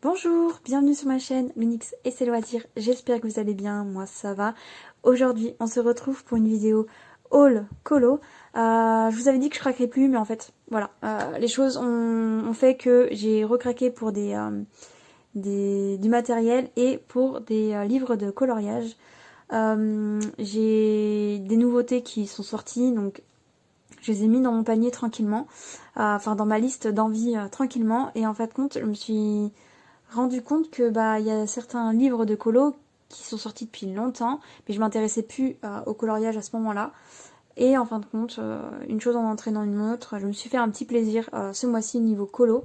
Bonjour, bienvenue sur ma chaîne Minix et ses loisirs, j'espère que vous allez bien, moi ça va. Aujourd'hui on se retrouve pour une vidéo haul colo. Je vous avais dit que je craquerais plus mais en fait voilà, les choses ont fait que j'ai recraqué pour du matériel et pour des livres de coloriage. J'ai des nouveautés qui sont sorties donc je les ai mis dans mon panier tranquillement, enfin dans ma liste d'envie tranquillement et en fait compte je me suis rendu compte que il y a certains livres de colo qui sont sortis depuis longtemps, mais je m'intéressais plus au coloriage à ce moment-là. Et en fin de compte, une chose en entraînant une autre, je me suis fait un petit plaisir ce mois-ci niveau colo.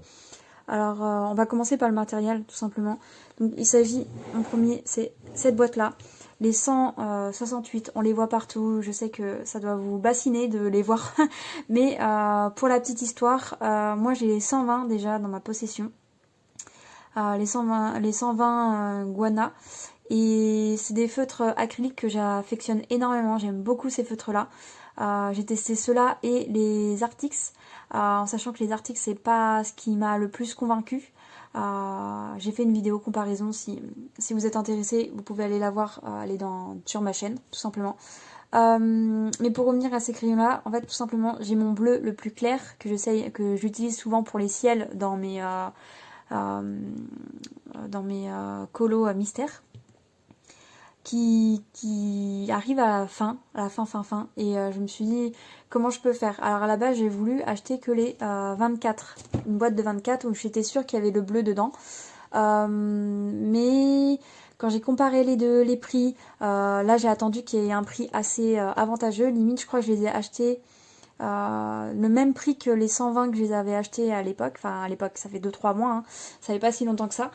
Alors on va commencer par le matériel tout simplement. Donc il s'agit en premier, c'est cette boîte-là. Les 168, on les voit partout, je sais que ça doit vous bassiner de les voir, mais pour la petite histoire, moi j'ai les 120 déjà dans ma possession. Les 120 Guana. Et c'est des feutres acryliques que j'affectionne énormément. J'aime beaucoup ces feutres-là. J'ai testé ceux-là et les Arctics, en sachant que les Arctics c'est pas ce qui m'a le plus convaincu. J'ai fait une vidéo comparaison. Si vous êtes intéressé, vous pouvez aller la voir, sur ma chaîne, tout simplement. Mais pour revenir à ces crayons-là, en fait, tout simplement, j'ai mon bleu le plus clair que j'utilise souvent pour les ciels dans mes colos à mystère qui arrive à la fin. Et je me suis dit, comment je peux faire? Alors à la base, j'ai voulu acheter que les 24, une boîte de 24 où j'étais sûre qu'il y avait le bleu dedans. Mais quand j'ai comparé les prix, là j'ai attendu qu'il y ait un prix assez avantageux. Limite, je crois que je les ai achetés le même prix que les 120 que je les avais achetés à l'époque. Enfin, à l'époque, ça fait 2-3 mois, hein. Ça fait pas si longtemps que ça.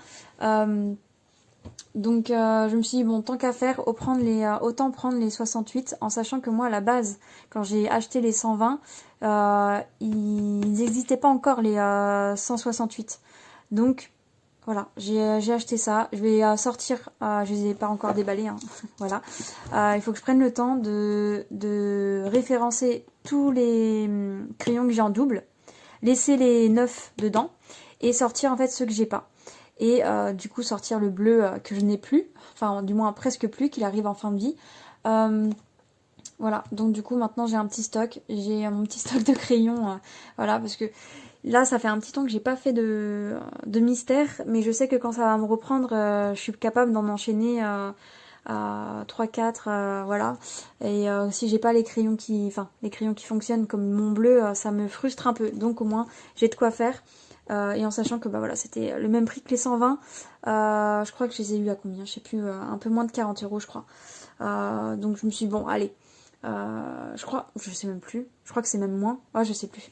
Donc je me suis dit, bon, tant qu'à faire, autant prendre les 68, en sachant que moi, à la base, quand j'ai acheté les 120, ils n'existaient pas encore les 168. Donc voilà, j'ai acheté ça. Je vais sortir, je les ai pas encore déballés, hein. Voilà. Il faut que je prenne le temps de référencer tous les crayons que j'ai en double, laisser les neufs dedans et sortir en fait ceux que j'ai pas. Et du coup sortir le bleu que je n'ai plus, enfin du moins presque plus, qu'il arrive en fin de vie. Voilà, donc du coup maintenant j'ai un petit stock, j'ai mon petit stock de crayons, voilà, parce que là ça fait un petit temps que j'ai pas fait de mystère, mais je sais que quand ça va me reprendre, je suis capable d'en enchaîner à 3-4, voilà. Et si j'ai pas les crayons les crayons qui fonctionnent comme mon bleu, ça me frustre un peu, donc au moins j'ai de quoi faire. Et en sachant que voilà, c'était le même prix que les 120, je crois que je les ai eu à combien, je sais plus, un peu moins de 40 € je crois. Donc je me suis dit, bon allez, je sais même plus, je crois que c'est même moins, je sais plus,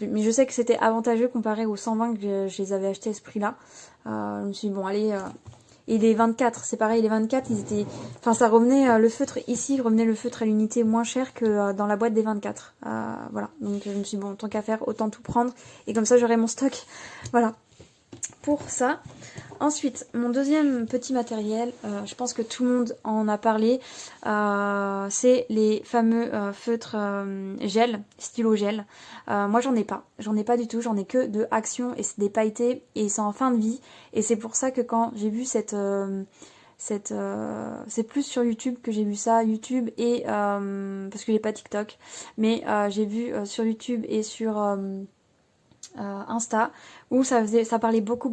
mais je sais que c'était avantageux comparé aux 120 que je les avais achetés à ce prix là. Je me suis dit, bon allez, et les 24, c'est pareil, les 24 ils étaient, enfin ça revenait, le feutre ici revenait le feutre à l'unité moins cher que dans la boîte des 24, voilà, donc je me suis dit, bon, tant qu'à faire, autant tout prendre et comme ça j'aurai mon stock, voilà, pour ça. Ensuite, mon deuxième petit matériel, je pense que tout le monde en a parlé, c'est les fameux feutres gel, stylo gel. Moi j'en ai pas du tout, j'en ai que de Action et c'est des pailletés et c'est en fin de vie. Et c'est pour ça que quand j'ai vu c'est plus sur YouTube que j'ai vu ça, YouTube et parce que j'ai pas TikTok, mais j'ai vu sur YouTube et sur Insta où ça parlait beaucoup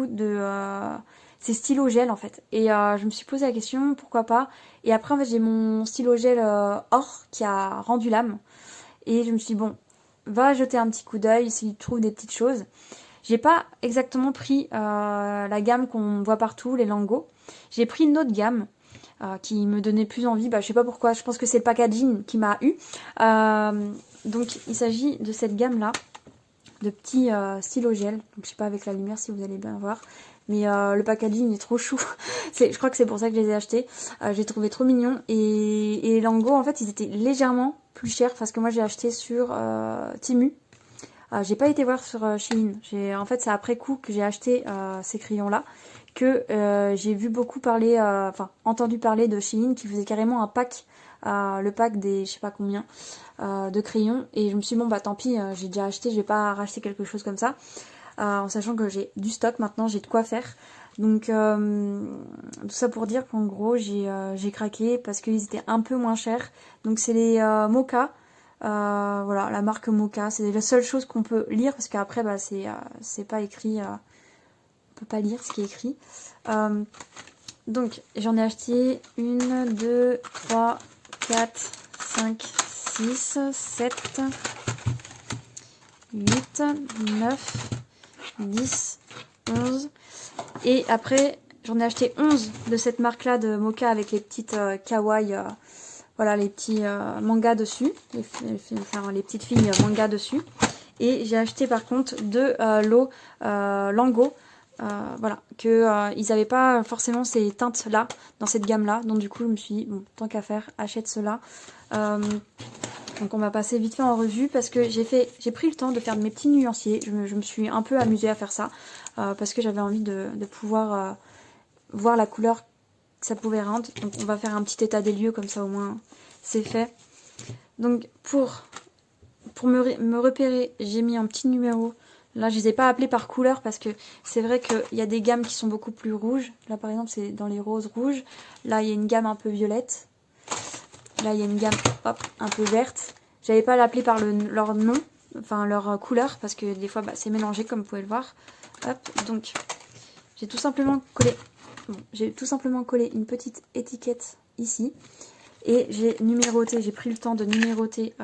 de ces stylos gel en fait, et je me suis posé la question pourquoi pas, et après en fait j'ai mon stylo gel or qui a rendu l'âme et je me suis dit, bon, va jeter un petit coup d'œil s'il trouve des petites choses. J'ai pas exactement pris la gamme qu'on voit partout, les Lango. J'ai pris une autre gamme qui me donnait plus envie, je sais pas pourquoi, je pense que c'est le packaging qui m'a eu. Donc il s'agit de cette gamme là de petits stylos gel. Donc je sais pas avec la lumière si vous allez bien voir. Mais le packaging est trop chou. Je crois que c'est pour ça que je les ai achetés. J'ai trouvé trop mignon. Et les Lango, en fait, ils étaient légèrement plus chers parce que moi j'ai acheté sur Temu. J'ai pas été voir sur Shein. En fait, c'est après coup que j'ai acheté ces crayons-là. Que j'ai vu beaucoup parler, entendu parler de Shein qui faisait carrément un pack. Le pack des je sais pas combien de crayons, et je me suis dit, bon tant pis, j'ai déjà acheté, je vais pas racheter quelque chose comme ça. en sachant que j'ai du stock maintenant, j'ai de quoi faire. Donc tout ça pour dire qu'en gros j'ai craqué parce qu'ils étaient un peu moins chers. Donc c'est les Mocha, voilà, la marque Mocha. C'est la seule chose qu'on peut lire parce qu'après bah, c'est pas écrit, on peut pas lire ce qui est écrit. Donc j'en ai acheté 1, 2, 3, 4, 5, 6, 7, 8, 9, 10, 11. Et après, j'en ai acheté 11 de cette marque-là de Mocha avec les petites kawaii, voilà, les petits mangas dessus, les petites filles manga dessus. Et j'ai acheté par contre 2 lots Lango, voilà, que ils n'avaient pas forcément ces teintes-là dans cette gamme-là. Donc du coup, je me suis dit, bon, tant qu'à faire, achète cela. Donc on va passer vite fait en revue parce que j'ai pris le temps de faire mes petits nuanciers. Je me suis un peu amusée à faire ça parce que j'avais envie de pouvoir voir la couleur que ça pouvait rendre. Donc on va faire un petit état des lieux comme ça au moins c'est fait. Donc pour me repérer, j'ai mis un petit numéro. Là je les ai pas appelés par couleur parce que c'est vrai qu'il y a des gammes qui sont beaucoup plus rouges. Là par exemple c'est dans les roses rouges. Là il y a une gamme un peu violette. Là, il y a une gamme hop, un peu verte. J'avais pas l'appelé par leur nom, enfin leur couleur, parce que des fois, bah, c'est mélangé, comme vous pouvez le voir. Hop, donc, j'ai tout simplement collé une petite étiquette ici. Et j'ai numéroté, j'ai pris le temps de numéroter.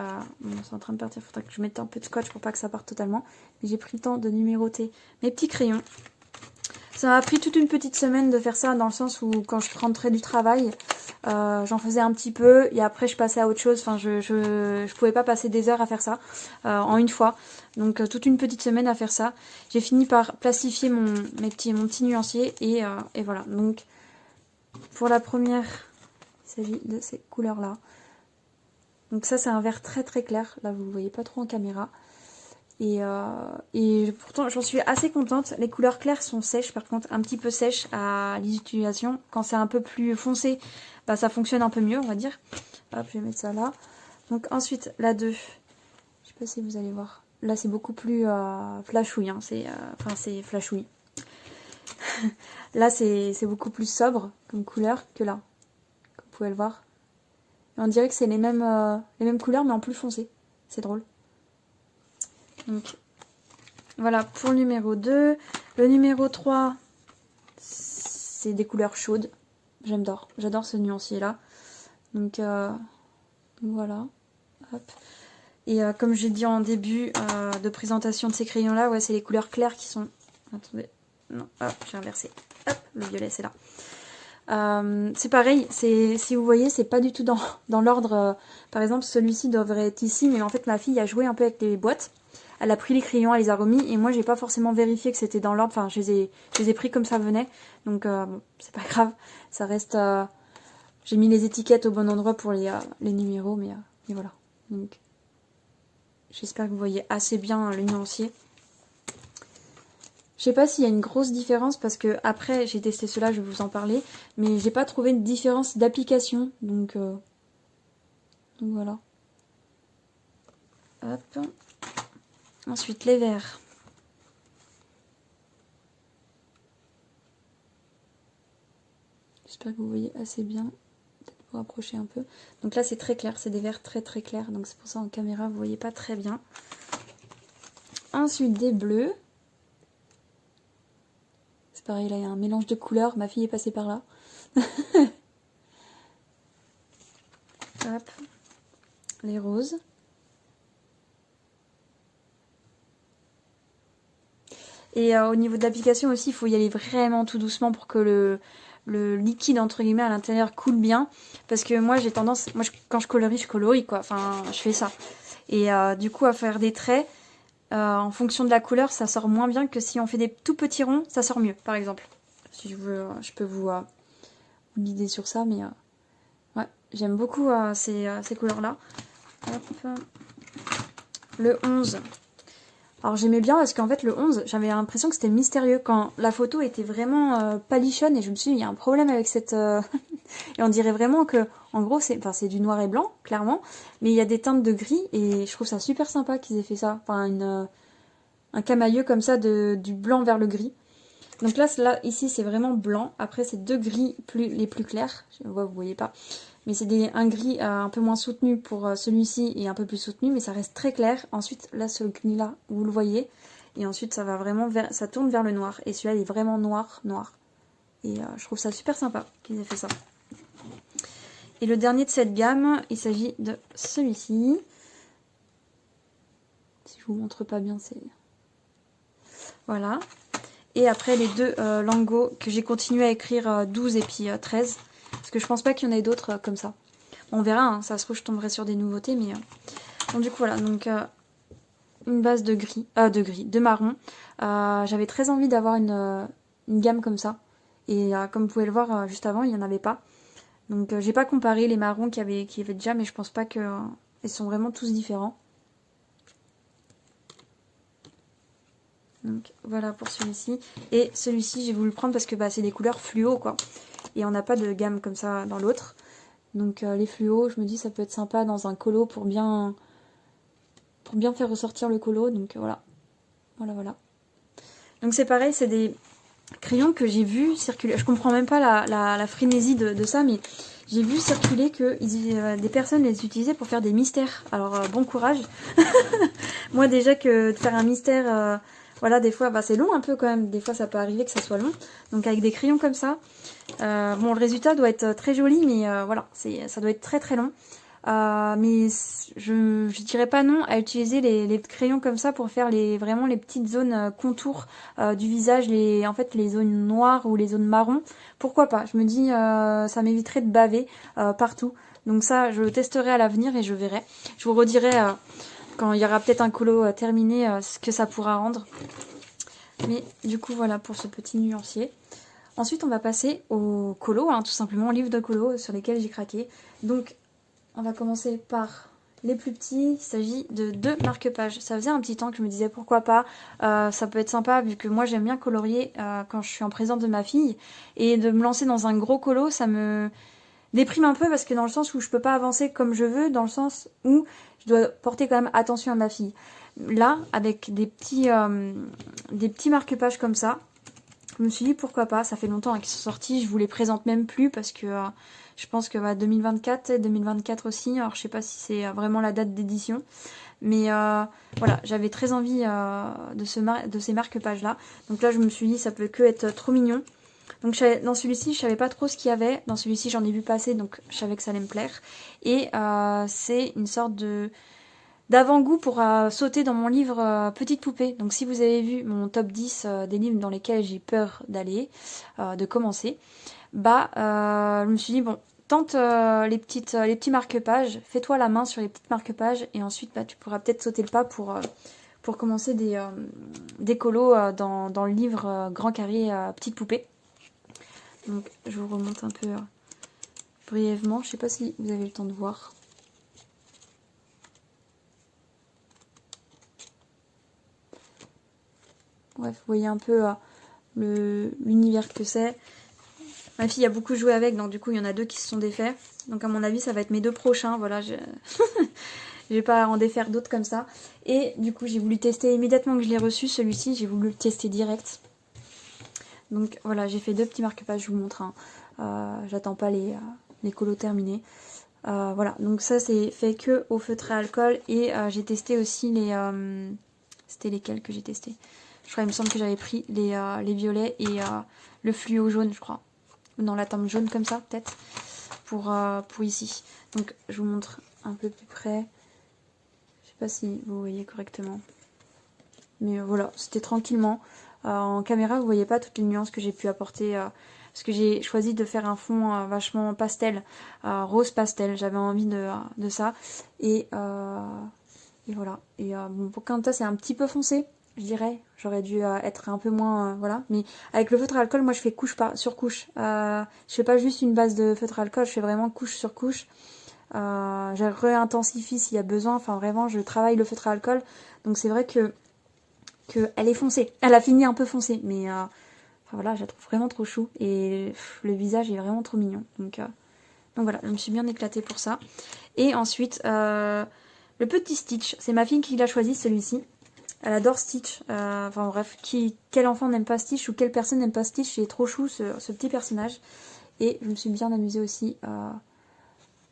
Bon, c'est en train de partir, il faudra que je mette un peu de scotch pour pas que ça parte totalement. Mais j'ai pris le temps de numéroter mes petits crayons. Ça m'a pris toute une petite semaine de faire ça, dans le sens où quand je rentrais du travail, j'en faisais un petit peu et après je passais à autre chose. Enfin, je pouvais pas passer des heures à faire ça en une fois. Donc toute une petite semaine à faire ça. J'ai fini par plastifier mon petit nuancier et voilà. Donc pour la première, il s'agit de ces couleurs-là. Donc ça c'est un vert très très clair. Là vous ne voyez pas trop en caméra. Et pourtant j'en suis assez contente. Les couleurs claires sont sèches, par contre un petit peu sèches à l'utilisation. Quand c'est un peu plus foncé, bah, ça fonctionne un peu mieux on va dire. Hop, je vais mettre ça là. Donc ensuite la 2, je sais pas si vous allez voir. Là c'est beaucoup plus flashouille, hein. C'est flashouille. Là c'est beaucoup plus sobre comme couleur que là, comme vous pouvez le voir. Et on dirait que c'est les mêmes couleurs mais en plus foncé. C'est drôle. Donc voilà pour le numéro 2. Le numéro 3, c'est des couleurs chaudes. J'adore ce nuancier là. Donc voilà. Hop. Et comme j'ai dit en début de présentation de ces crayons là, ouais, c'est les couleurs claires qui sont... Attendez, non, hop, j'ai inversé. Hop, le violet c'est là. C'est pareil, si vous voyez, c'est pas du tout dans l'ordre. Par exemple, celui-ci devrait être ici, mais en fait ma fille a joué un peu avec les boîtes. Elle a pris les crayons, elle les a remis, et moi j'ai pas forcément vérifié que c'était dans l'ordre. Enfin, je les ai pris comme ça venait. Donc bon, c'est pas grave, ça reste... J'ai mis les étiquettes au bon endroit pour les numéros, mais voilà. Donc j'espère que vous voyez assez bien le nuancier. Je sais pas s'il y a une grosse différence parce que après j'ai testé cela, je vais vous en parler, mais j'ai pas trouvé une différence d'application, donc voilà. Hop. Ensuite les verts. J'espère que vous voyez assez bien. Peut-être vous rapprocher un peu. Donc là c'est très clair, c'est des verts très très clairs, donc c'est pour ça en caméra vous voyez pas très bien. Ensuite des bleus. C'est pareil, là il y a un mélange de couleurs, ma fille est passée par là. Hop. Les roses. Et au niveau de l'application aussi, il faut y aller vraiment tout doucement pour que le liquide entre guillemets à l'intérieur coule bien. Parce que moi j'ai tendance, quand je colorie quoi. Enfin, je fais ça. Et du coup à faire des traits, en fonction de la couleur, ça sort moins bien que si on fait des tout petits ronds, ça sort mieux par exemple. Si je veux, je peux vous guider sur ça, mais ouais, j'aime beaucoup ces couleurs-là. Le 11. Alors j'aimais bien parce qu'en fait le 11, j'avais l'impression que c'était mystérieux quand la photo était vraiment palichonne et je me suis dit il y a un problème avec cette... et on dirait vraiment que en gros c'est du noir et blanc clairement, mais il y a des teintes de gris et je trouve ça super sympa qu'ils aient fait ça. Enfin camailleux comme ça, du blanc vers le gris. Donc là ici c'est vraiment blanc. Après c'est deux gris les plus clairs. Je vois, vous voyez pas. Mais c'est un gris un peu moins soutenu pour celui-ci et un peu plus soutenu. Mais ça reste très clair. Ensuite là ce gris là, vous le voyez. Et ensuite ça va vraiment ça tourne vers le noir. Et celui-là il est vraiment noir, noir. Et je trouve ça super sympa qu'ils aient fait ça. Et le dernier de cette gamme, il s'agit de celui-ci. Si je vous montre pas bien, c'est... Voilà. Et après les deux lingots que j'ai continué à écrire 12 et puis 13. Parce que je pense pas qu'il y en ait d'autres comme ça. Bon, on verra, hein, ça se trouve je tomberai sur des nouveautés. Mais donc du coup voilà, donc une base de marron. J'avais très envie d'avoir une gamme comme ça. Et comme vous pouvez le voir juste avant, il n'y en avait pas. Donc j'ai pas comparé les marrons qu'il y avait déjà, mais je pense pas que ils sont vraiment tous différents. Donc voilà pour celui-ci. Et celui-ci j'ai voulu le prendre parce que c'est des couleurs fluo quoi. Et on n'a pas de gamme comme ça dans l'autre. Donc les fluos, je me dis ça peut être sympa dans un colo pour bien faire ressortir le colo. Donc voilà. Voilà. Donc c'est pareil, c'est des crayons que j'ai vu circuler. Je comprends même pas la frénésie de ça, mais j'ai vu circuler que des personnes les utilisaient pour faire des mystères. Alors bon courage. Moi déjà que de faire un mystère, voilà, des fois c'est long un peu quand même. Des fois ça peut arriver que ça soit long. Donc avec des crayons comme ça, bon le résultat doit être très joli, mais voilà, ça doit être très très long. Mais je dirais pas non à utiliser les crayons comme ça pour faire vraiment les petites zones contours du visage, en fait les zones noires ou les zones marron. Pourquoi pas? Je me dis ça m'éviterait de baver partout. Donc ça je testerai à l'avenir et je verrai. Je vous redirai quand il y aura peut-être un colo terminé ce que ça pourra rendre. Mais du coup voilà pour ce petit nuancier. Ensuite on va passer au colo, hein, tout simplement au livre de colo sur lesquels j'ai craqué. Donc on va commencer par les plus petits. Il s'agit de 2 marque-pages. Ça faisait un petit temps que je me disais pourquoi pas. Ça peut être sympa vu que moi j'aime bien colorier quand je suis en présence de ma fille. Et de me lancer dans un gros colo, ça me déprime un peu parce que dans le sens où je peux pas avancer comme je veux, dans le sens où je dois porter quand même attention à ma fille. Là, avec des petits marque-pages comme ça, je me suis dit pourquoi pas, ça fait longtemps qu'ils sont sortis, je vous les présente même plus parce que je pense que 2024 et 2024 aussi, alors je sais pas si c'est vraiment la date d'édition, mais voilà, j'avais très envie de ces marque-pages là, donc là je me suis dit ça peut que être trop mignon. Donc dans celui-ci je savais pas trop ce qu'il y avait, dans celui-ci j'en ai vu passer donc je savais que ça allait me plaire, et c'est une sorte d'avant-goût pour sauter dans mon livre Petite Poupée. Donc si vous avez vu mon top 10 des livres dans lesquels j'ai peur d'aller, de commencer, je me suis dit bon, tente les petits marque-pages, fais-toi la main sur les petites marque-pages et ensuite tu pourras peut-être sauter le pas pour commencer des colos dans le livre Grand Carré Petite Poupée. Donc je vous remonte un peu brièvement, je sais pas si vous avez le temps de voir. Bref, vous voyez un peu l'univers que c'est. Ma fille a beaucoup joué avec, donc du coup il y en a 2 qui se sont défaits. Donc à mon avis ça va être mes 2 prochains, voilà. Je vais pas en défaire d'autres comme ça. Et du coup j'ai voulu tester immédiatement que je l'ai reçu, celui-ci, j'ai voulu le tester direct. Donc voilà, j'ai fait 2 petits marque-pages, je vous montre. Hein. J'attends pas les colos terminés. Voilà, donc ça c'est fait que au feutre à alcool. Et j'ai testé aussi c'était lesquels que j'ai testé? Je crois, il me semble que j'avais pris les violets et le fluo jaune, je crois. Dans la teinte jaune comme ça, peut-être. Pour ici. Donc, je vous montre un peu plus près. Je sais pas si vous voyez correctement. Mais voilà, c'était tranquillement. En caméra, vous voyez pas toutes les nuances que j'ai pu apporter. Parce que j'ai choisi de faire un fond vachement pastel. Rose pastel. J'avais envie de ça. Et voilà. Et bon, pour Quinta, c'est un petit peu foncé. Je dirais, j'aurais dû être un peu moins, voilà. Mais avec le feutre à alcool, moi je fais couche sur couche. Je fais pas juste une base de feutre à alcool, je fais vraiment couche sur couche. Je réintensifie s'il y a besoin. Enfin vraiment, je travaille le feutre à alcool. Donc c'est vrai que elle est foncée. Elle a fini un peu foncée, mais enfin voilà, je la trouve vraiment trop chou et le visage est vraiment trop mignon. Donc voilà, je me suis bien éclatée pour ça. Et ensuite, le petit Stitch, c'est ma fille qui l'a choisi celui-ci. Elle adore Stitch. Enfin bref, quel enfant n'aime pas Stitch ou quelle personne n'aime pas Stitch. Il est trop chou ce petit personnage. Et je me suis bien amusée aussi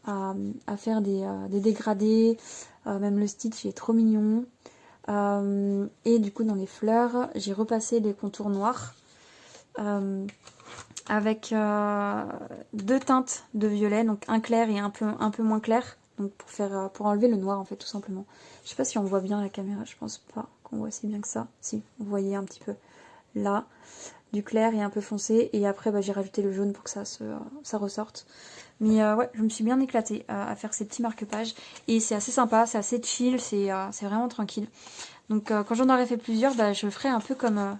à faire des dégradés. Même le Stitch il est trop mignon. Et du coup dans les fleurs, j'ai repassé les contours noirs. Avec deux teintes de violet, donc un clair et un peu moins clair. Donc pour enlever le noir en fait tout simplement. Je sais pas si on voit bien à la caméra, je pense pas qu'on voit si bien que ça. Si, vous voyez un petit peu là, du clair et un peu foncé. Et après j'ai rajouté le jaune pour que ça ressorte. Mais ouais, je me suis bien éclatée à faire ces petits marque-pages. Et c'est assez sympa, c'est assez chill, c'est vraiment tranquille. Donc quand j'en aurai fait plusieurs, je ferai un peu comme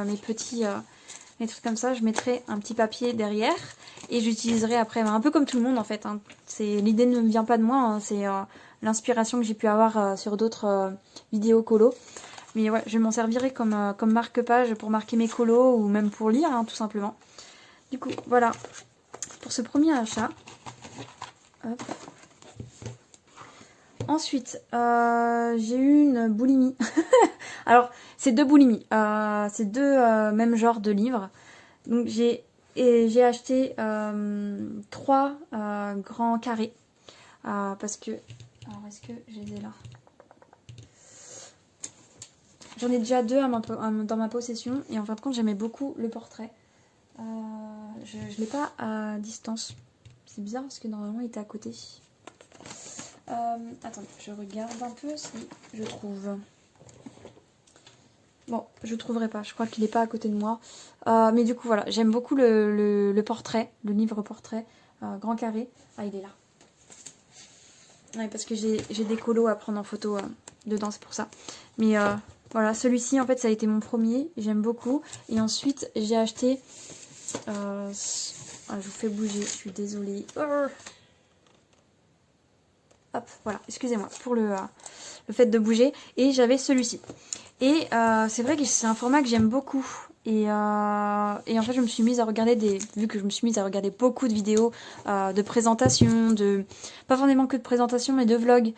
mes petits... les trucs comme ça, je mettrai un petit papier derrière et j'utiliserai après, un peu comme tout le monde en fait. Hein. L'idée ne me vient pas de moi, hein, c'est l'inspiration que j'ai pu avoir sur d'autres vidéos colo. Mais ouais, je m'en servirai comme marque-page pour marquer mes colos ou même pour lire, hein, tout simplement. Du coup, voilà pour ce premier achat. Hop. Ensuite, j'ai eu une boulimie. Alors, c'est deux boulimies. C'est deux mêmes genres de livres. Donc, j'ai acheté 3 grands carrés. Parce que... Alors, est-ce que je les ai là? J'en ai déjà 2 dans ma possession. Et en fin de compte, j'aimais beaucoup le portrait. Je ne l'ai pas à distance. C'est bizarre parce que normalement, il était à côté. Attendez, je regarde un peu si je trouve. Bon, je trouverai pas, je crois qu'il n'est pas à côté de moi. Mais du coup, voilà, j'aime beaucoup le portrait, le livre portrait, grand carré. Ah, il est là. Ouais, parce que j'ai des colos à prendre en photo dedans, c'est pour ça. Mais voilà, celui-ci, en fait, ça a été mon premier, j'aime beaucoup. Et ensuite, j'ai acheté... je vous fais bouger, je suis désolée. Hop, voilà, excusez-moi pour le fait de bouger. Et j'avais celui-ci. Et c'est vrai que c'est un format que j'aime beaucoup. Et en fait, je me suis mise à regarder vu que je me suis mise à regarder beaucoup de vidéos de présentation, pas forcément que de présentation, mais de vlogs,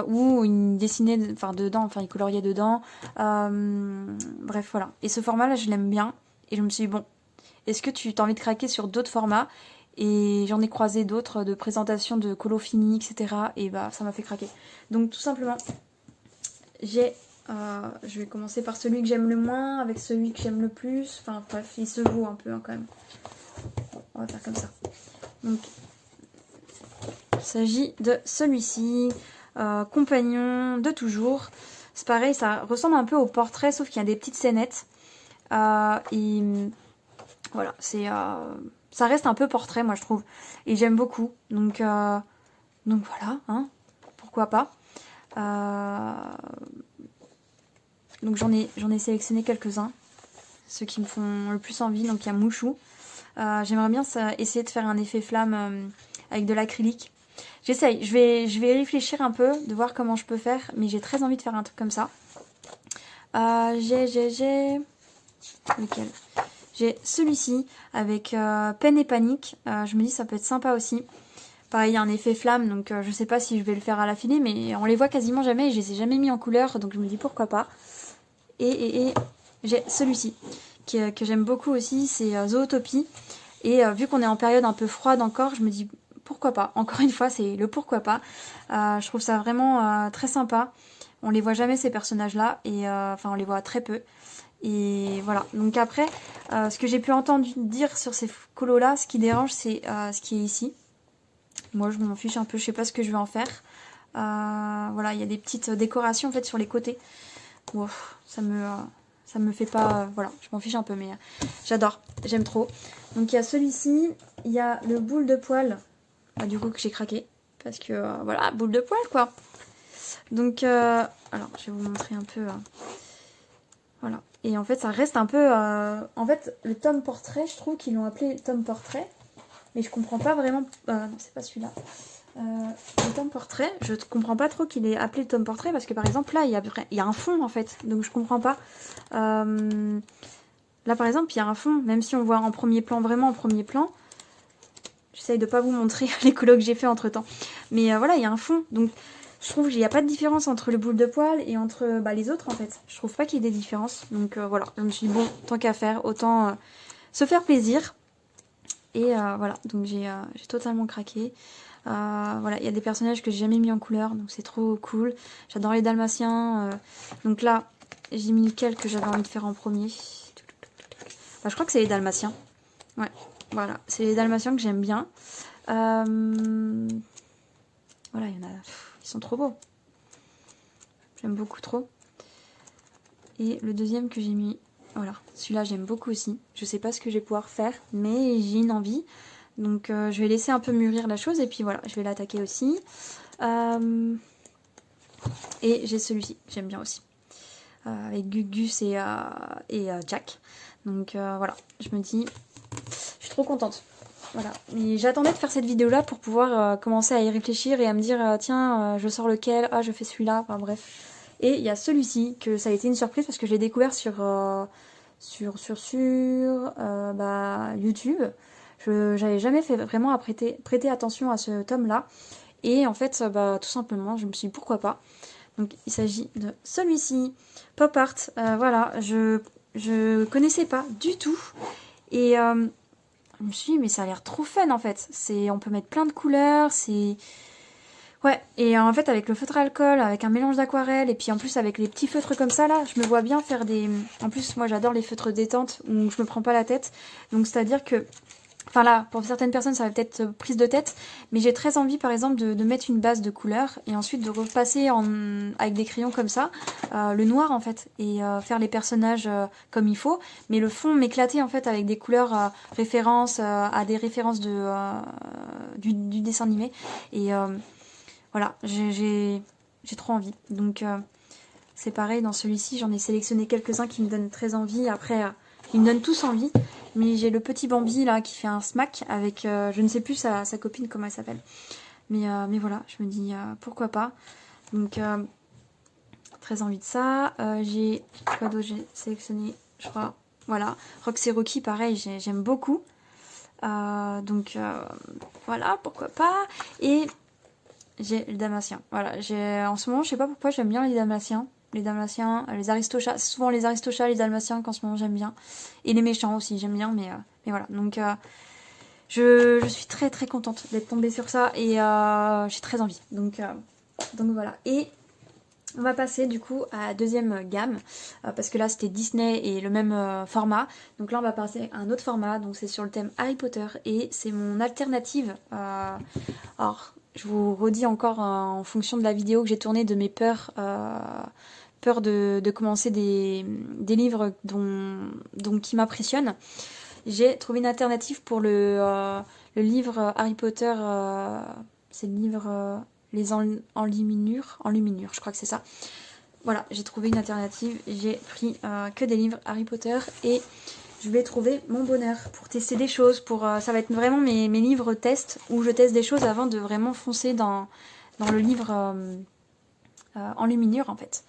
où il dessinait dedans, il coloriait dedans. Bref, voilà. Et ce format-là, je l'aime bien. Et je me suis dit, bon, est-ce que tu as envie de craquer sur d'autres formats? Et j'en ai croisé d'autres de présentations de colo fini, etc. Et ça m'a fait craquer. Donc tout simplement, je vais commencer par celui que j'aime le moins, avec celui que j'aime le plus. Enfin bref, il se vaut un peu quand même. Bon, on va faire comme ça. Donc, il s'agit de celui-ci, Compagnon de toujours. C'est pareil, ça ressemble un peu au portrait, sauf qu'il y a des petites scénettes. Et voilà, ça reste un peu portrait, moi je trouve. Et j'aime beaucoup. Donc voilà, hein, pourquoi pas. Donc j'en ai sélectionné quelques-uns. Ceux qui me font le plus envie. Donc il y a Mouchou. J'aimerais bien essayer de faire un effet flamme avec de l'acrylique. J'essaye. Je vais réfléchir un peu, de voir comment je peux faire. Mais j'ai très envie de faire un truc comme ça. Lequel? J'ai celui-ci avec Peine et Panique. Je me dis ça peut être sympa aussi. Pareil, il y a un effet flamme, donc je sais pas si je vais le faire à l'affilée, mais on les voit quasiment jamais et je les ai jamais mis en couleur, donc je me dis pourquoi pas. Et j'ai celui-ci que j'aime beaucoup aussi, c'est Zootopie. Et vu qu'on est en période un peu froide encore, je me dis pourquoi pas. Encore une fois, c'est le pourquoi pas. Je trouve ça vraiment très sympa. On les voit jamais ces personnages-là, et on les voit très peu. Et voilà, donc après, ce que j'ai pu entendre dire sur ces colos là, ce qui dérange, c'est ce qui est ici. Moi je m'en fiche un peu, je sais pas ce que je vais en faire. Voilà, il y a des petites décorations en fait sur les côtés. Wow, ça me fait pas... voilà, je m'en fiche un peu, mais j'adore, j'aime trop. Donc il y a celui-ci, il y a le boule de poil, du coup que j'ai craqué. Parce que voilà, boule de poil quoi. Donc, alors je vais vous montrer un peu... voilà. Et en fait, ça reste un peu... en fait, le tome portrait, je trouve qu'ils l'ont appelé tome portrait. Mais je comprends pas vraiment... non, c'est pas celui-là. Le tome portrait, je comprends pas trop qu'il est appelé tome portrait. Parce que par exemple, là, il y a un fond, en fait. Donc, je comprends pas. Là, par exemple, il y a un fond. Même si on voit en premier plan, vraiment en premier plan. J'essaye de pas vous montrer les colos que j'ai fait entre-temps. Mais voilà, il y a un fond. Donc, Je trouve qu'il n'y a pas de différence entre le boule de poil et entre les autres en fait. Je trouve pas qu'il y ait des différences. Donc voilà, je me suis dit bon, tant qu'à faire, autant se faire plaisir. Et voilà, donc j'ai totalement craqué. Voilà, il y a des personnages que j'ai jamais mis en couleur, donc c'est trop cool. J'adore les dalmatiens. Donc là, j'ai mis lequel que j'avais envie de faire en premier. Je crois que c'est les dalmatiens. Ouais, voilà, c'est les dalmatiens que j'aime bien. Voilà, il y en a, ils sont trop beaux. J'aime beaucoup trop. Et le deuxième que j'ai mis, voilà, celui-là j'aime beaucoup aussi. Je sais pas ce que je vais pouvoir faire, mais j'ai une envie. Donc je vais laisser un peu mûrir la chose et puis voilà, je vais l'attaquer aussi. Et j'ai celui-ci, j'aime bien aussi. Avec Gugus et Jack. Donc voilà, je me dis, je suis trop contente. Voilà, et j'attendais de faire cette vidéo là pour pouvoir commencer à y réfléchir et à me dire tiens, je sors lequel, ah je fais celui-là, enfin bref. Et il y a celui-ci que ça a été une surprise parce que je l'ai découvert sur YouTube. J'avais jamais fait vraiment à prêter attention à ce tome là. Et en fait, tout simplement, je me suis dit pourquoi pas. Donc il s'agit de celui-ci, Pop Art. Voilà, je connaissais pas du tout. Et je me suis dit, mais ça a l'air trop fun en fait. On peut mettre plein de couleurs, c'est... Ouais, et en fait avec le feutre à alcool, avec un mélange d'aquarelle, et puis en plus avec les petits feutres comme ça là, je me vois bien faire des... En plus moi j'adore les feutres détente où je me prends pas la tête. Donc c'est-à-dire que... Enfin là, pour certaines personnes ça va peut-être prise de tête, mais j'ai très envie par exemple de mettre une base de couleur et ensuite de repasser avec des crayons comme ça, le noir en fait, et faire les personnages comme il faut, mais le fond m'éclater en fait avec des couleurs références à des références du dessin animé. Et voilà, j'ai trop envie. Donc c'est pareil dans celui-ci, j'en ai sélectionné quelques-uns qui me donnent très envie. Après, ils me donnent tous envie. Mais j'ai le petit Bambi là qui fait un smack avec, je ne sais plus sa copine comment elle s'appelle. Mais voilà, je me dis pourquoi pas. Donc très envie de ça. J'ai quoi d'autre j'ai sélectionné, je crois. Voilà, Rox et Rocky pareil, j'aime beaucoup. Donc voilà, pourquoi pas. Et j'ai le Dalmatien. Voilà, en ce moment, je sais pas pourquoi j'aime bien les Dalmatiens. Les Dalmatiens, les Aristochats, c'est souvent les Aristochats, les Dalmatiens qu'en ce moment j'aime bien. Et les méchants aussi, j'aime bien, mais voilà. Donc je suis très très contente d'être tombée sur ça et j'ai très envie. Donc voilà. Et on va passer du coup à la deuxième gamme, parce que là c'était Disney et le même format. Donc là on va passer à un autre format, donc c'est sur le thème Harry Potter et c'est mon alternative. Alors je vous redis encore en fonction de la vidéo que j'ai tournée de mes peurs, peur de commencer des livres qui m'impressionnent. J'ai trouvé une alternative pour le livre Harry Potter, c'est le livre Les Enluminures, je crois que c'est ça. Voilà, j'ai trouvé une alternative, j'ai pris que des livres Harry Potter et je vais trouver mon bonheur pour tester des choses, ça va être vraiment mes livres tests où je teste des choses avant de vraiment foncer dans le livre Enluminures en fait.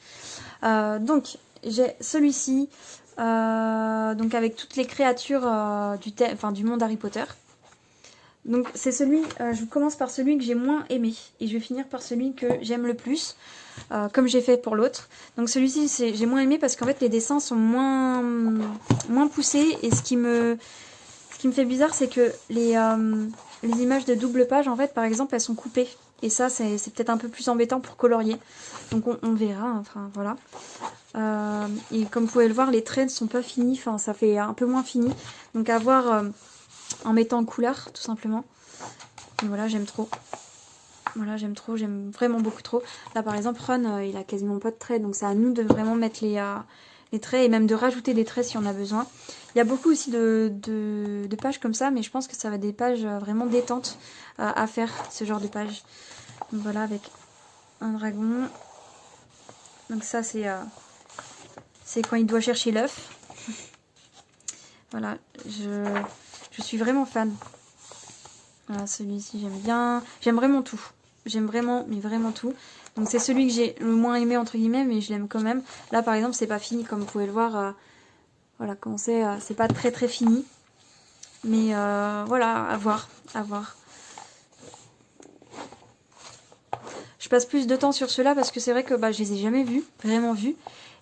Donc j'ai celui-ci, donc avec toutes les créatures du monde Harry Potter. Donc c'est je commence par celui que j'ai moins aimé et je vais finir par celui que j'aime le plus, comme j'ai fait pour l'autre. Donc celui-ci j'ai moins aimé parce qu'en fait les dessins sont moins poussés et ce qui me fait bizarre c'est que les images de double page en fait par exemple elles sont coupées et ça c'est peut-être un peu plus embêtant pour colorier. Donc on verra, enfin voilà. Et comme vous pouvez le voir les traits ne sont pas finis, enfin ça fait un peu moins fini. Donc à voir en mettant en couleur tout simplement. Et voilà, j'aime trop. Voilà, j'aime vraiment beaucoup trop. Là par exemple Ron il a quasiment pas de traits, donc c'est à nous de vraiment mettre les traits et même de rajouter des traits si on a besoin. Il y a beaucoup aussi de pages comme ça, mais je pense que ça va être des pages vraiment détentes à faire, ce genre de pages. Donc voilà, avec un dragon. Donc ça c'est quand il doit chercher l'œuf. Voilà, je suis vraiment fan. Voilà, celui-ci j'aime bien. J'aime vraiment tout. J'aime vraiment, mais vraiment tout. Donc c'est celui que j'ai le moins aimé entre guillemets, mais je l'aime quand même. Là par exemple c'est pas fini comme vous pouvez le voir. Voilà, comment c'est pas très très fini. Mais voilà, à voir. Je je passe plus de temps sur ceux-là parce que c'est vrai que bah, je les ai jamais vus, vraiment vus.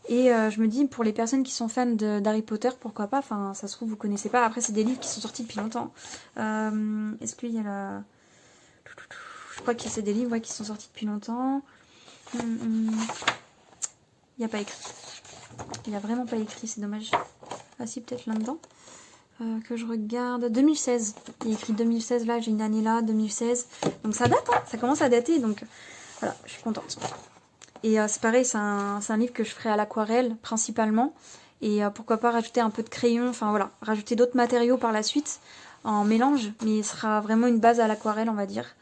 Et je me dis, pour les personnes qui sont fans d'Harry Potter, pourquoi pas, enfin, ça se trouve, vous connaissez pas. Après, c'est des livres qui sont sortis depuis longtemps. Est-ce qu'il y a la... Je crois que c'est des livres ouais, qui sont sortis depuis longtemps. Il n'y a pas écrit. Il n'y a vraiment pas écrit, c'est dommage. Ah si, peut-être là-dedans. Que je regarde. 2016. Il y a écrit 2016, là, j'ai une année là, 2016. Donc ça date, hein, ça commence à dater, donc voilà, je suis contente. Et c'est pareil, c'est un livre que je ferai à l'aquarelle principalement. Et pourquoi pas rajouter un peu de crayon, enfin voilà, rajouter d'autres matériaux par la suite en mélange. Mais il sera vraiment une base à l'aquarelle, on va dire.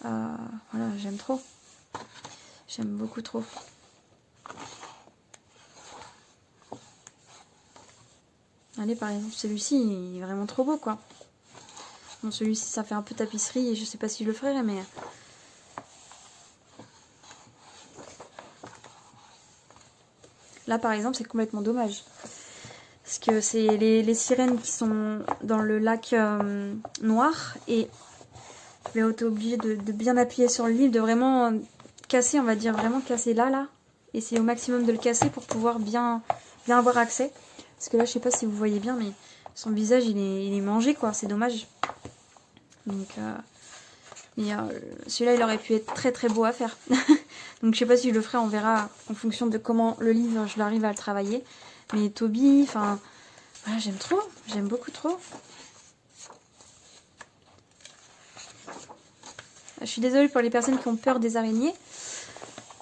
Voilà, j'aime trop. J'aime beaucoup trop. Allez, par exemple, celui-ci, il est vraiment trop beau, quoi. Bon, celui-ci, ça fait un peu tapisserie et je sais pas si je le ferai, mais... Là, par exemple, c'est complètement dommage. Parce que c'est les sirènes qui sont dans le lac noir. Et je vais être obligée de bien appuyer sur le livre, de vraiment casser, on va dire, vraiment casser là. Essayer au maximum de le casser pour pouvoir bien avoir accès. Parce que là, je sais pas si vous voyez bien, mais son visage, il est mangé, quoi. C'est dommage. Donc, celui-là, il aurait pu être très très beau à faire. Donc, je sais pas si je le ferai, on verra en fonction de comment le livre, je l'arrive à le travailler. Mais Toby, enfin, voilà, j'aime trop. J'aime beaucoup trop. Je suis désolée pour les personnes qui ont peur des araignées.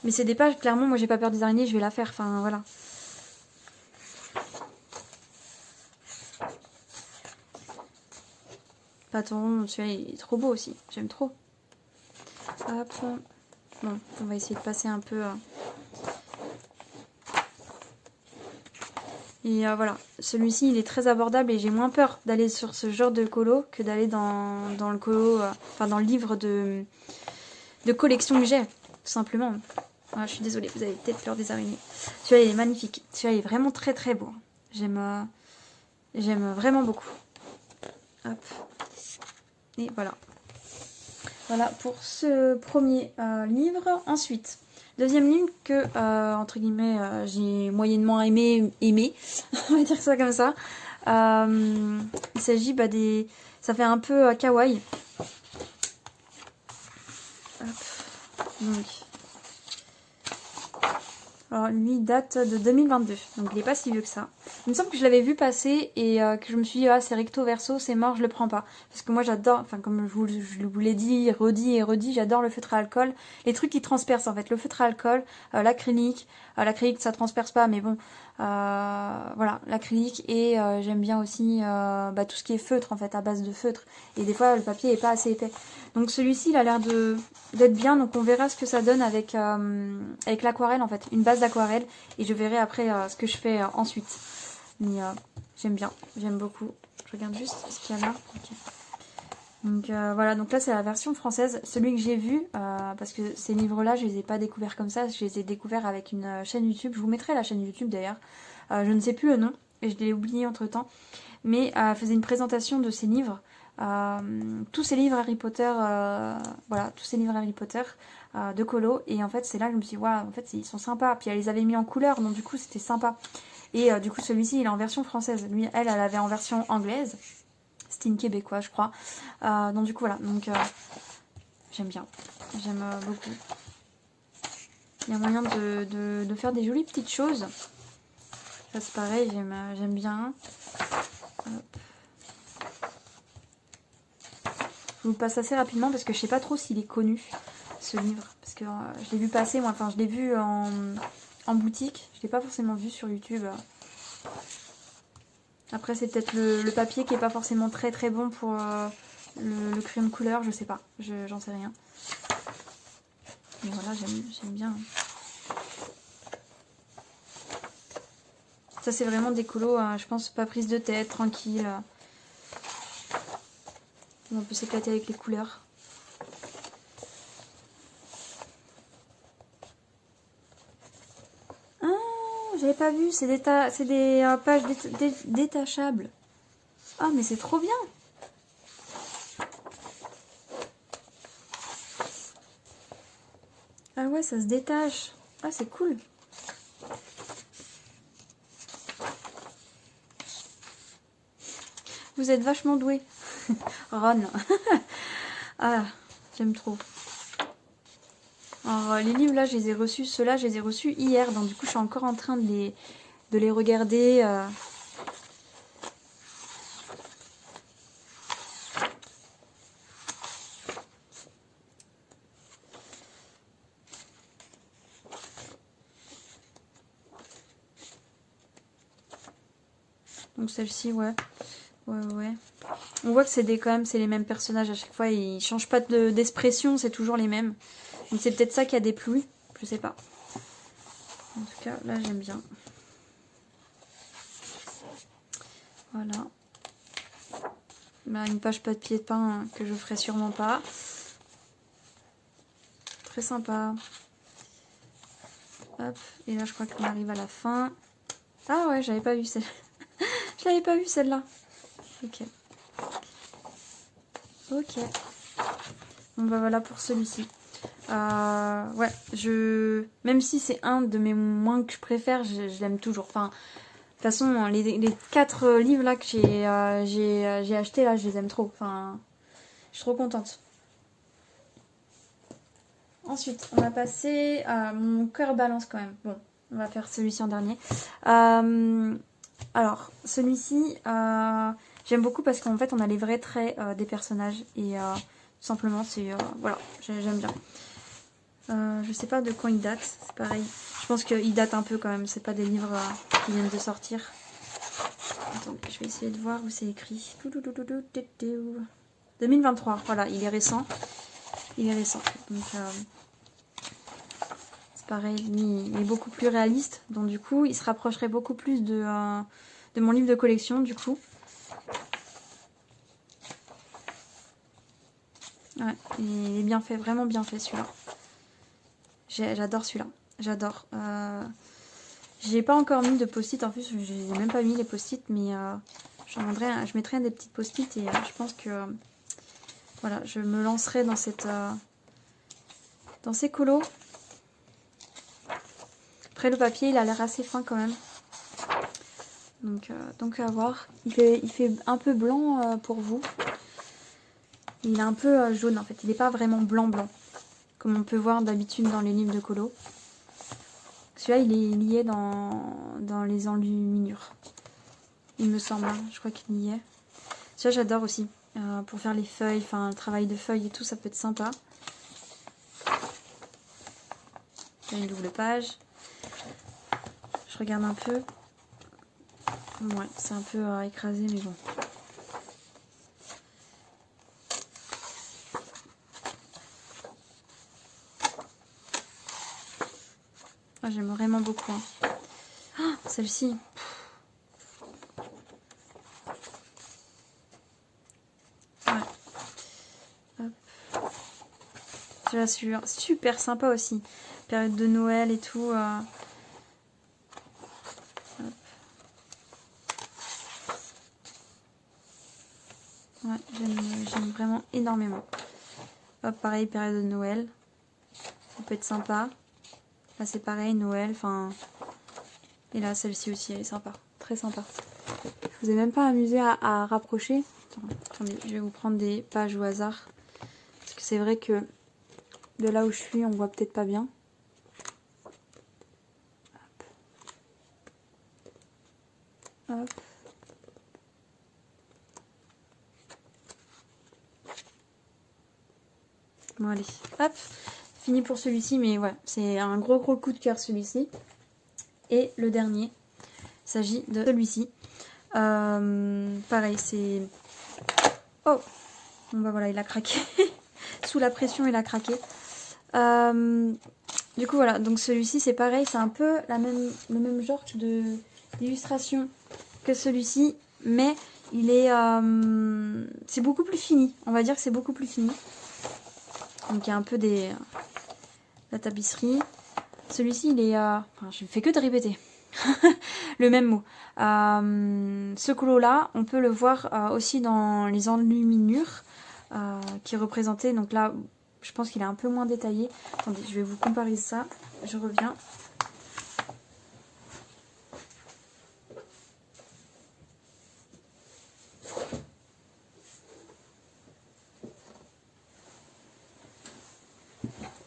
Mais c'est des pages, clairement, moi, j'ai pas peur des araignées, je vais la faire. Enfin, voilà. Patron, celui-là, il est trop beau aussi. J'aime trop. Hop. Bon, on va essayer de passer un peu... Et voilà, celui-ci il est très abordable et j'ai moins peur d'aller sur ce genre de colo que d'aller dans le colo, enfin dans le livre de collection que j'ai, tout simplement. Ah, je suis désolée, vous avez peut-être peur des araignées. Celui-là il est magnifique, celui-là il est vraiment très très beau. J'aime vraiment beaucoup. Hop. Et voilà. Voilà pour ce premier livre. Ensuite, deuxième livre que, entre guillemets, j'ai moyennement aimé, on va dire ça comme ça. Il s'agit des... Ça fait un peu kawaii. Hop. Donc... Alors, lui, il date de 2022, donc il n'est pas si vieux que ça. Il me semble que je l'avais vu passer et que je me suis dit, ah, c'est recto verso, c'est mort, je le prends pas. Parce que moi, j'adore, enfin, comme je vous l'ai dit, redit et redit, j'adore le feutre à alcool. Les trucs qui transpercent, en fait, le feutre à alcool, l'acrylique. L'acrylique, ça transperce pas, mais bon, voilà, l'acrylique. Et j'aime bien aussi tout ce qui est feutre, en fait, à base de feutre. Et des fois, le papier est pas assez épais. Donc celui-ci, il a l'air d'être bien, donc on verra ce que ça donne avec l'aquarelle, en fait, une base d'aquarelle, et je verrai après ce que je fais ensuite. Mais j'aime bien, j'aime beaucoup. Je regarde juste ce qu'il y a là. Okay. Donc voilà, donc là c'est la version française, celui que j'ai vu, parce que ces livres-là, je les ai pas découverts comme ça, je les ai découverts avec une chaîne YouTube, je vous mettrai la chaîne YouTube d'ailleurs, je ne sais plus le nom, et je l'ai oublié entre-temps, mais elle faisait une présentation de ces livres, tous ces livres Harry Potter, voilà, tous ces livres Harry Potter de colo, et en fait c'est là que je me suis dit, waouh, en fait ils sont sympas, puis elle les avait mis en couleur, donc du coup c'était sympa, et du coup celui-ci il est en version française, lui elle avait en version anglaise, c'était une québécois je crois, donc du coup voilà, donc j'aime bien, j'aime beaucoup, il y a moyen de faire des jolies petites choses, ça c'est pareil, j'aime bien. Hop. Je vous le passe assez rapidement parce que je sais pas trop s'il est connu, ce livre. Parce que je l'ai vu passer, moi, enfin je l'ai vu en boutique. Je l'ai pas forcément vu sur YouTube. Après c'est peut-être le papier qui est pas forcément très très bon pour le crayon de couleur, je sais pas. J'en sais rien. Mais voilà, j'aime bien. Ça c'est vraiment des colos, je pense, pas prise de tête, tranquille. On peut s'éclater avec les couleurs. Ah, j'avais pas vu, c'est des pages détachables. Ah, mais c'est trop bien. Ah ouais, ça se détache. Ah, c'est cool. Vous êtes vachement doué. Ron. Ah, j'aime trop. Alors, les livres là, je les ai reçus. Ceux-là, je les ai reçus hier. Donc, du coup, je suis encore en train de les regarder. Donc, celle-ci, ouais. Ouais. On voit que c'est quand même, c'est les mêmes personnages à chaque fois. Ils changent pas d'expression, c'est toujours les mêmes. Donc, c'est peut-être ça qui a déplu. Je sais pas. En tout cas, là, j'aime bien. Voilà. Là, une page papier peint que je ferai sûrement pas. Très sympa. Hop. Et là, je crois qu'on arrive à la fin. Ah ouais, j'avais pas vu celle. Je l'avais pas vu celle-là. Ok. Ok. Bon bah voilà pour celui-ci. Ouais, même si c'est un de mes moins que je préfère, je l'aime toujours. Enfin, de toute façon, les 4 livres là que j'ai achetés là, je les aime trop. Enfin, je suis trop contente. Ensuite, on va passer à mon cœur balance quand même. Bon, on va faire celui-ci en dernier. Alors, celui-ci, j'aime beaucoup parce qu'en fait, on a les vrais traits des personnages. Et tout simplement, c'est... voilà, j'aime bien. Je sais pas de quand il date, c'est pareil. Je pense qu'il date un peu quand même, c'est pas des livres qui viennent de sortir. Attendez, je vais essayer de voir où c'est écrit. 2023, voilà, il est récent. Il est récent. Donc, c'est pareil, il est beaucoup plus réaliste. Donc, du coup, il se rapprocherait beaucoup plus de mon livre de collection, du coup. Ouais, il est bien fait, vraiment bien fait celui-là. J'adore celui-là, j'adore. J'ai pas encore mis de post-it, en plus je les ai même pas mis les post-it, mais je mettrai un des petites post-it et je pense que voilà, je me lancerai dans dans ces colos. Après le papier, il a l'air assez fin quand même. Donc à voir. Il fait un peu blanc pour vous. Il est un peu jaune en fait, il n'est pas vraiment blanc, comme on peut voir d'habitude dans les livres de colo. Celui-là, il est lié dans les enluminures. Il me semble, hein. Je crois qu'il y est. Celui-là, j'adore aussi. Pour faire les feuilles, enfin le travail de feuilles et tout, ça peut être sympa. Là, une double page. Je regarde un peu. Ouais, c'est un peu écrasé, mais bon. Ah, j'aime vraiment beaucoup. Hein. Ah, celle-ci. Ouais. Hop. Celui-là, super sympa aussi. Période de Noël et tout. Ouais, j'aime vraiment énormément. Hop, pareil, période de Noël. Ça peut être sympa. Là, c'est pareil, Noël, enfin... Et là, celle-ci aussi, elle est sympa. Très sympa. Je vous ai même pas amusé à rapprocher. Attendez, je vais vous prendre des pages au hasard. Parce que c'est vrai que de là où je suis, on voit peut-être pas bien. Hop. Hop. Bon, allez. Hop. Fini pour celui-ci, mais ouais, c'est un gros coup de cœur celui-ci. Et le dernier, il s'agit de celui-ci. Pareil, c'est... Oh! Bon bah voilà, il a craqué. Sous la pression, il a craqué. Du coup, voilà. Donc celui-ci, c'est pareil. C'est un peu le même genre d'illustration que celui-ci. Mais il est... c'est beaucoup plus fini. On va dire que c'est beaucoup plus fini. Donc il y a un peu la tapisserie. Celui-ci, il est... enfin, je ne fais que de répéter. Le même mot. Ce colo-là, on peut le voir aussi dans les enluminures qui représentaient, donc là, je pense qu'il est un peu moins détaillé. Attendez, je vais vous comparer ça. Je reviens.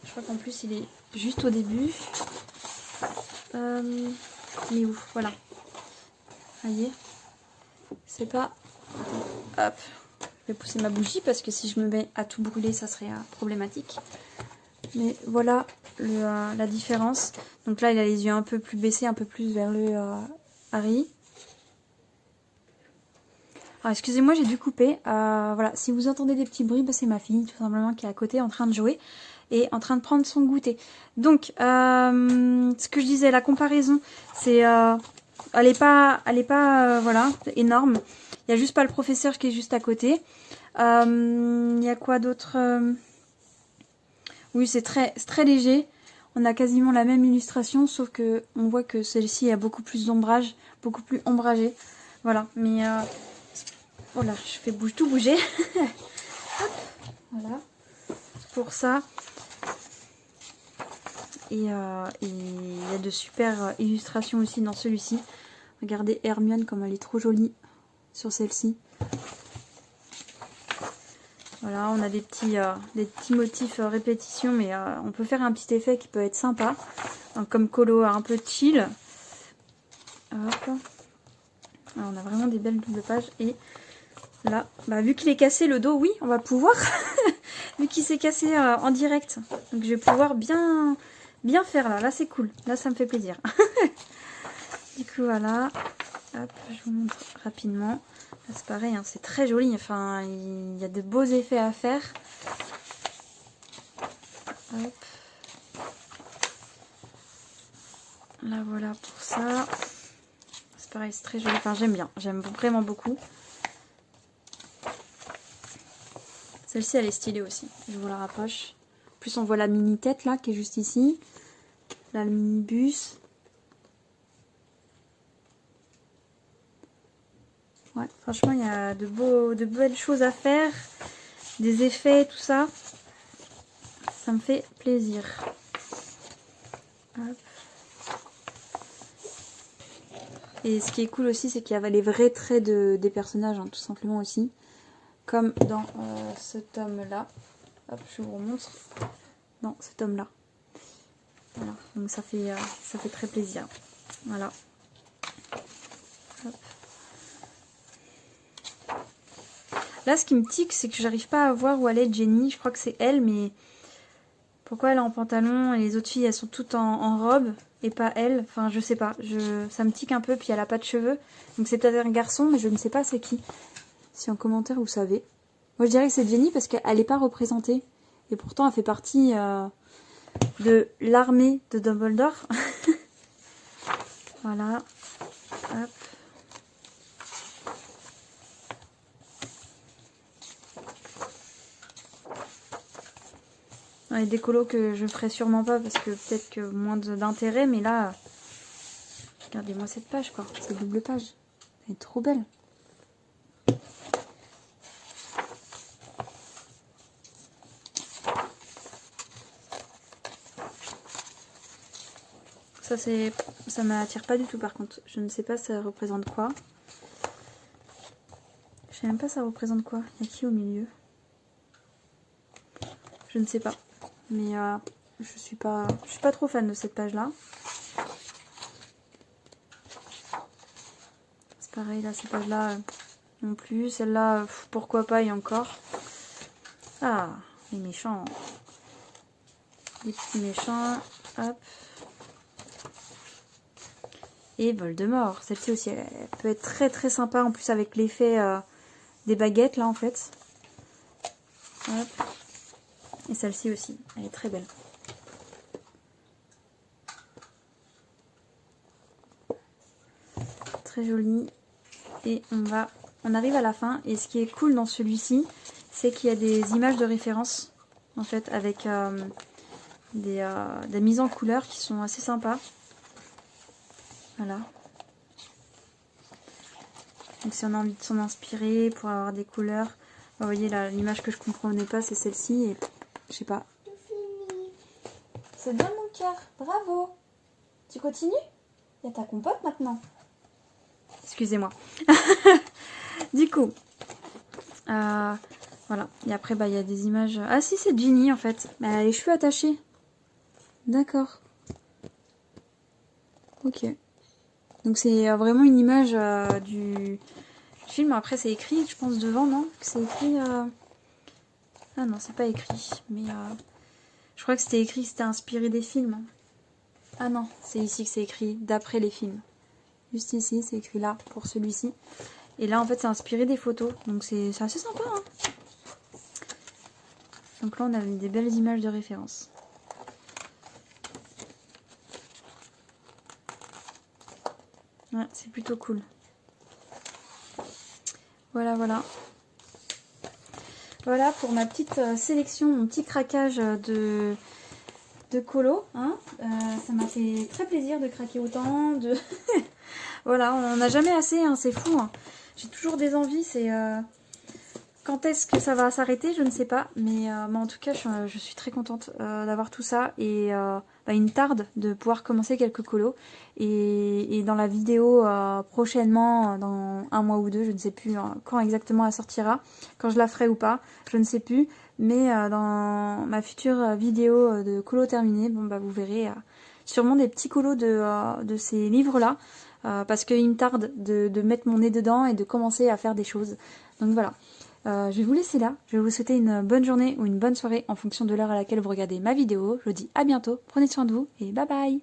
Je crois qu'en plus il est juste au début. Il est où? Voilà. Vous voyez? C'est pas... Hop. Je vais pousser ma bougie parce que si je me mets à tout brûler, ça serait problématique. Mais voilà la différence. Donc là, il a les yeux un peu plus baissés, un peu plus vers le Harry. Alors excusez-moi, j'ai dû couper. Voilà, si vous entendez des petits bruits, bah, c'est ma fille tout simplement qui est à côté en train de jouer et en train de prendre son goûter. Donc, ce que je disais, la comparaison, c'est, elle est pas, voilà, énorme. Il y a juste pas le professeur qui est juste à côté. Il y a quoi d'autre? Oui, c'est très léger. On a quasiment la même illustration, sauf que on voit que celle-ci a beaucoup plus d'ombrage, beaucoup plus ombragée. Voilà, mais voilà, je fais tout bouger. Hop, voilà, pour ça. Et il y a de super illustrations aussi dans celui-ci. Regardez Hermione comme elle est trop jolie sur celle-ci. Voilà, on a des petits motifs répétitions, mais on peut faire un petit effet qui peut être sympa. Donc, comme colo un peu chill. Hop. Alors, on a vraiment des belles doubles pages. Et là, bah, vu qu'il est cassé le dos, oui, on va pouvoir. Vu qu'il s'est cassé en direct. Donc je vais pouvoir bien faire là. Là, c'est cool. Là, ça me fait plaisir. Du coup, voilà. Hop, je vous montre rapidement. Là, c'est pareil, hein, c'est très joli. Enfin, il y a de beaux effets à faire. Hop. Là, voilà pour ça. C'est pareil, c'est très joli. Enfin, j'aime bien. J'aime vraiment beaucoup. Celle-ci, elle est stylée aussi. Je vous la rapproche. En plus, on voit la mini-tête là, qui est juste ici. Là, le mini-bus. Ouais, franchement, il y a de belles choses à faire. Des effets, tout ça. Ça me fait plaisir. Hop. Et ce qui est cool aussi, c'est qu'il y avait les vrais traits des personnages, hein, tout simplement aussi. Comme dans ce tome-là. Hop, je vous remontre. Dans ce tome-là. Voilà, donc ça fait très plaisir. Voilà. Hop. Là, ce qui me tique, c'est que j'arrive pas à voir où elle est Jenny. Je crois que c'est elle, mais pourquoi elle est en pantalon et les autres filles, elles sont toutes en robe et pas elle? Enfin, je sais pas. Ça me tique un peu, puis elle a pas de cheveux. Donc c'est peut-être un garçon, mais je ne sais pas c'est qui. Si en commentaire vous savez. Moi, je dirais que c'est Jenny parce qu'elle n'est pas représentée. Et pourtant, elle fait partie de l'armée de Dumbledore. Voilà. Hop. Il y a des colos que je ferai sûrement pas parce que peut-être que moins d'intérêt, mais là, regardez-moi cette page quoi, cette double page, elle est trop belle. Ça m'attire pas du tout par contre, je ne sais pas ça représente quoi. Je sais même pas ça représente quoi, il y a qui au milieu? Je ne sais pas. Mais je suis pas trop fan de cette page là. C'est pareil là, cette page là non plus. Celle-là, pourquoi pas, et encore. Ah, les méchants. Les petits méchants. Hop. Et Voldemort. Celle-ci aussi, elle peut être très très sympa en plus avec l'effet des baguettes là en fait. Hop. Et celle-ci aussi, elle est très belle. Très jolie. Et on arrive à la fin. Et ce qui est cool dans celui-ci, c'est qu'il y a des images de référence, en fait, avec des mises en couleur qui sont assez sympas. Voilà. Donc si on a envie de s'en inspirer pour avoir des couleurs, vous voyez là, l'image que je comprenais pas, c'est celle-ci. Et Je sais pas. C'est bien mon cœur, bravo. Tu continues? Il y a ta compote maintenant. Excusez-moi. Du coup, voilà. Et après, bah, il y a des images. Ah si, c'est Ginny en fait. Elle a les cheveux attachés. D'accord. Ok. Donc c'est vraiment une image du film. Après, c'est écrit, je pense, devant, non? C'est écrit... Ah non, c'est pas écrit. Mais je crois que c'était écrit, c'était inspiré des films. Ah non, c'est ici que c'est écrit, d'après les films. Juste ici, c'est écrit là, pour celui-ci. Et là, en fait, c'est inspiré des photos. Donc c'est assez sympa, hein. Donc là, on a des belles images de référence. Ouais, c'est plutôt cool. Voilà, voilà. Voilà pour ma petite sélection, mon petit craquage de colo. Hein. Ça m'a fait très plaisir de craquer autant. Voilà, on n'a jamais assez, hein, c'est fou. Hein. J'ai toujours des envies, c'est... Quand est-ce que ça va s'arrêter, je ne sais pas. Mais en tout cas, je suis très contente d'avoir tout ça. Et bah, il me tarde de pouvoir commencer quelques colos. Et dans la vidéo prochainement, dans un mois ou deux, je ne sais plus quand exactement elle sortira. Quand je la ferai ou pas, je ne sais plus. Mais dans ma future vidéo de colos terminés, bon, bah, vous verrez sûrement des petits colos de ces livres-là. Parce qu'il me tarde de mettre mon nez dedans et de commencer à faire des choses. Donc voilà. Je vais vous laisser là. Je vais vous souhaiter une bonne journée ou une bonne soirée en fonction de l'heure à laquelle vous regardez ma vidéo. Je vous dis à bientôt. Prenez soin de vous et bye bye.